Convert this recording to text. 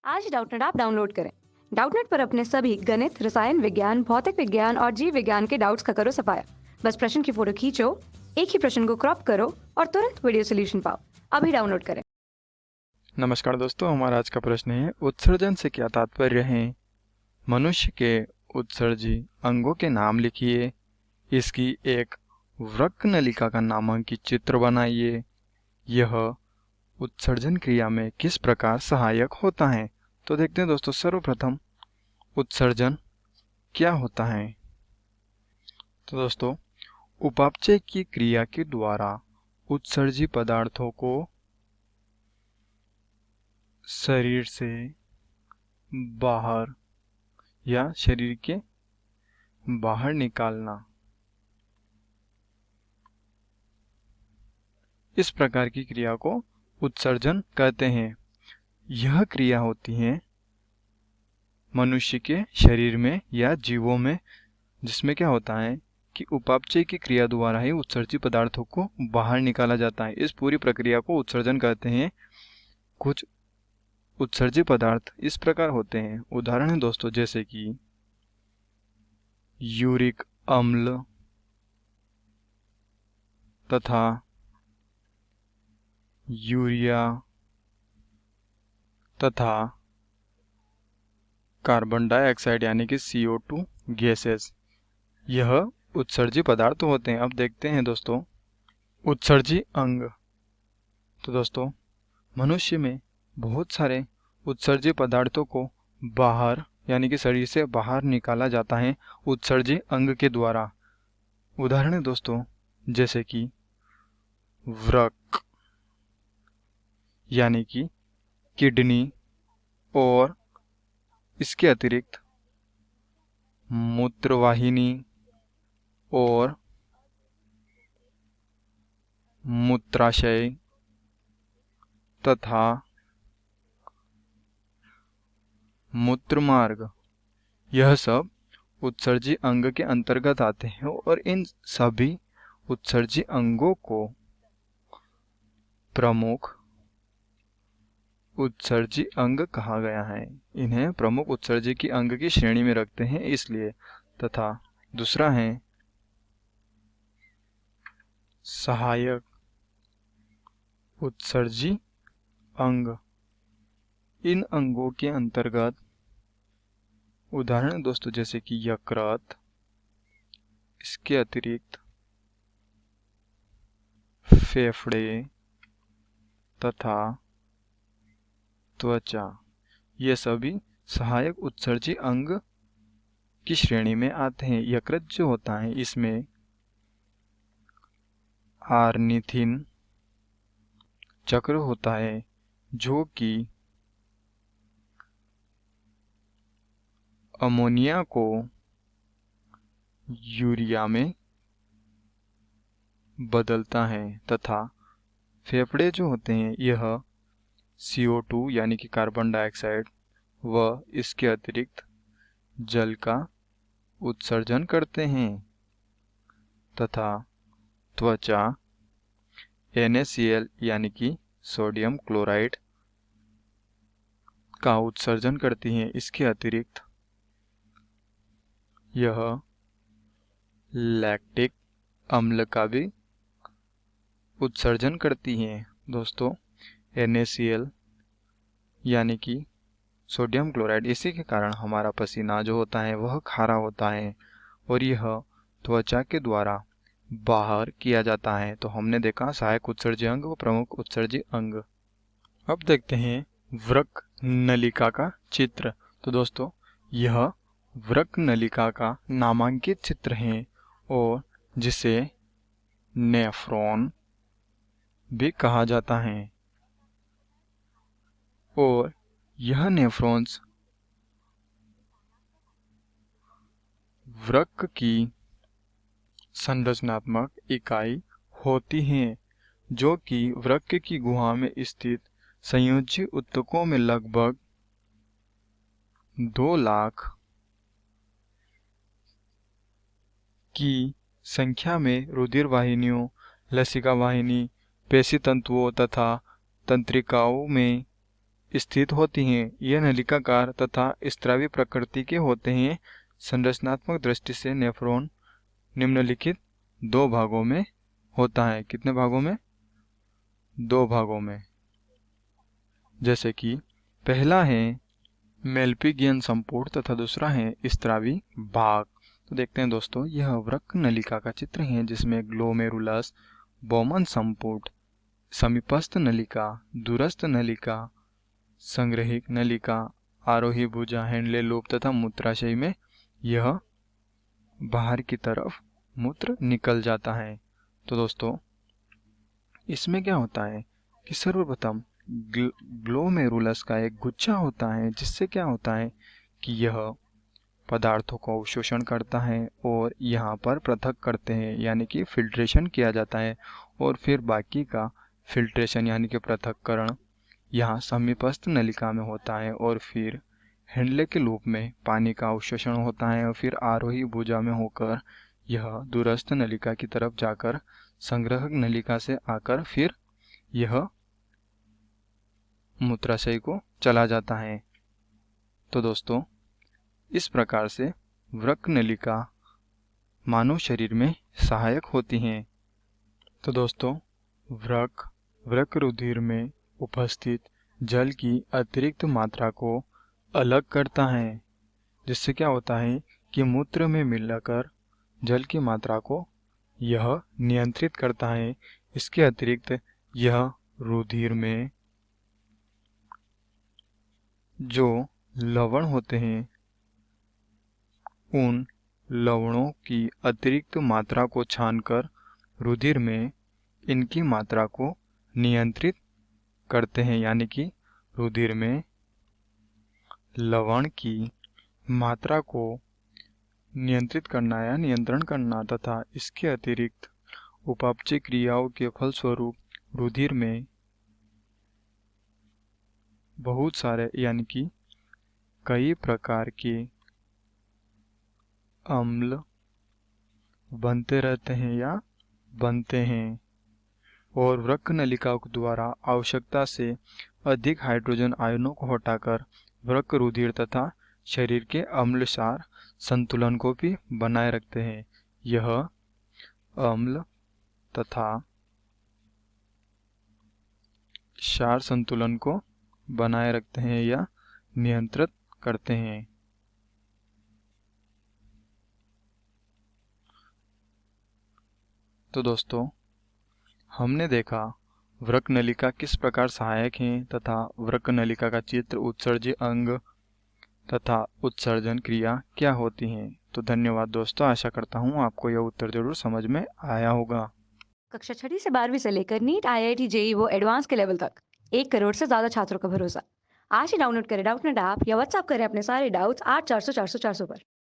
आज Doubtnut app download करें। Doubtnut पर अपने सभी गणित, रसायन विज्ञान, भौतिक विज्ञान और जीव विज्ञान के डाउट्स का करो सफाया। बस प्रश्न की फोटो खींचो, एक ही प्रश्न को क्रॉप करो और तुरंत वीडियो सोल्यूशन पाओ। अभी डाउनलोड करें। नमस्कार दोस्तों, हमारा आज का प्रश्न है उत्सर्जन से क्या तात्पर्य है। मनुष्य के उत्सर्जी अंगों के नाम लिखिए। इसकी एक वृक्क नलिका का नामांकित चित्र बनाइए। यह उत्सर्जन क्रिया में किस प्रकार सहायक होता है। तो देखते हैं दोस्तों, सर्वप्रथम उत्सर्जन क्या होता है। तो दोस्तों, उपापचय की क्रिया के द्वारा उत्सर्जी पदार्थों को शरीर से बाहर या शरीर के बाहर निकालना, इस प्रकार की क्रिया को उत्सर्जन कहते हैं। यह क्रिया होती है मनुष्य के शरीर में या जीवों में, जिसमें क्या होता है कि उपापचय की क्रिया द्वारा ही उत्सर्जी पदार्थों को बाहर निकाला जाता है। इस पूरी प्रक्रिया को उत्सर्जन कहते हैं। कुछ उत्सर्जी पदार्थ इस प्रकार होते हैं, उदाहरण है दोस्तों जैसे कि यूरिक अम्ल तथा यूरिया तथा कार्बन डाइऑक्साइड यानी कि CO2 गैसेस, यह उत्सर्जी पदार्थ होते हैं। अब देखते हैं दोस्तों उत्सर्जी अंग। तो दोस्तों, मनुष्य में बहुत सारे उत्सर्जी पदार्थों को बाहर यानी कि शरीर से बाहर निकाला जाता है उत्सर्जी अंग के द्वारा। उदाहरण है दोस्तों जैसे कि वृक्क यानी कि किडनी, और इसके अतिरिक्त मूत्रवाहिनी और मूत्राशय तथा मूत्रमार्ग, यह सब उत्सर्जी अंग के अंतर्गत आते हैं और इन सभी उत्सर्जी अंगों को प्रमुख उत्सर्जी अंग कहा गया है। इन्हें प्रमुख उत्सर्जी की अंग की श्रेणी में रखते हैं इसलिए। तथा दूसरा है सहायक उत्सर्जी अंग। इन अंगों के अंतर्गत उदाहरण दोस्तों जैसे कि यकृत, इसके अतिरिक्त फेफड़े तथा त्वचा, ये सभी सहायक उत्सर्जी अंग की श्रेणी में आते हैं। यकृत जो होता है इसमें आर्निथिन चक्र होता है जो कि अमोनिया को यूरिया में बदलता है। तथा फेफड़े जो होते हैं यह CO2 यानी कि कार्बन डाइऑक्साइड व इसके अतिरिक्त जल का उत्सर्जन करते हैं। तथा त्वचा NaCl यानी कि सोडियम क्लोराइड का उत्सर्जन करती हैं। इसके अतिरिक्त यह लैक्टिक अम्ल का भी उत्सर्जन करती हैं। दोस्तों, NaCl यानी कि सोडियम क्लोराइड, इसी के कारण हमारा पसीना जो होता है वह खारा होता है और यह त्वचा के द्वारा बाहर किया जाता है। तो हमने देखा सहायक उत्सर्जी अंग व प्रमुख उत्सर्जी अंग। अब देखते हैं वृक्क नलिका का चित्र। तो दोस्तों, यह वृक्क नलिका का नामांकित चित्र है और जिसे नेफ्रॉन भी कहा जाता है। और यह नेफ्रॉन्स वृक्क की संरचनात्मक इकाई होती हैं जो कि वृक्क की गुहा में स्थित संयोजी ऊतकों में लगभग 2 लाख की संख्या में रुधिर वाहिनियों, लसिका वाहिनी, पेशी तंतुओं तथा तंत्रिकाओं में स्थित होती हैं। यह नलिकाकार तथा स्रावी प्रकृति के होते हैं। संरचनात्मक दृष्टि से नेफ्रॉन निम्नलिखित दो भागों में होता है। कितने भागों में? दो भागों में। जैसे कि पहला है मेल्पिगियन संपूर्ण तथा दूसरा है स्रावी भाग। तो देखते हैं दोस्तों, यह वृक्क नलिका का चित्र है जिसमें ग्लोमेरुलस, बोमन संपूर्ण, समीपस्थ नलिका, दूरस्थ नलिका, संग्रहिक नलिका, आरोही भुजा, हैंडले लूप तथा मूत्राशय में यह बाहर की तरफ मूत्र निकल जाता है। तो दोस्तों, इसमें क्या होता है कि सर्वप्रथम ग्लोमेरुलस का एक गुच्छा होता है, जिससे क्या होता है कि यह पदार्थों को अवशोषण करता है और यहाँ पर पृथक करते हैं, यानी कि फिल्ट्रेशन किया जाता है। और फिर बाकी का फिल्ट्रेशन यानी कि पृथक्करण यहाँ समीपस्थ नलिका में होता है। और फिर हैंडले के लूप में पानी का अवशोषण होता है और फिर आरोही भुजा में होकर यह दूरस्थ नलिका की तरफ जाकर संग्रहक नलिका से आकर फिर यह मूत्राशय को चला जाता है। तो दोस्तों, इस प्रकार से वृक्क नलिका मानव शरीर में सहायक होती हैं। तो दोस्तों, वृक्क रुधिर में उपस्थित जल की अतिरिक्त मात्रा को अलग करता है, जिससे क्या होता है कि मूत्र में मिलाकर जल की मात्रा को यह नियंत्रित करता है। इसके अतिरिक्त यह रुधिर में जो लवण होते हैं उन लवणों की अतिरिक्त मात्रा को छानकर रुधिर में इनकी मात्रा को नियंत्रित करते हैं, यानी कि रुधिर में लवण की मात्रा को नियंत्रित करना या नियंत्रण करना तथा इसके अतिरिक्त उपापचय क्रियाओं के फलस्वरूप रुधिर में बहुत सारे यानी कि कई प्रकार के अम्ल बनते रहते हैं या बनते हैं। और वृक्क नलिका द्वारा आवश्यकता से अधिक हाइड्रोजन आयनों को हटाकर वृक्क रुधिर तथा शरीर के अम्लसार संतुलन को भी बनाए रखते हैं। यह अम्ल तथा क्षार संतुलन को बनाए रखते हैं या नियंत्रित करते हैं। तो दोस्तों, हमने देखा वृक्क नलिका किस प्रकार सहायक है तथा वृक्क नलिका का चित्र, उत्सर्जी अंग तथा उत्सर्जन क्रिया क्या होती हैं। तो धन्यवाद दोस्तों, आशा करता हूँ आपको यह उत्तर जरूर समझ में आया होगा। कक्षा 6 से 12वीं से लेकर नीट, IIT, JEE वो एडवांस के लेवल तक 1 करोड़ से ज्यादा छात्रों का भरोसा। आज ही डाउनलोड करें डाउटनेट ऐप या व्हाट्सएप करें अपने सारे डाउट्स 8400 400 400 पर।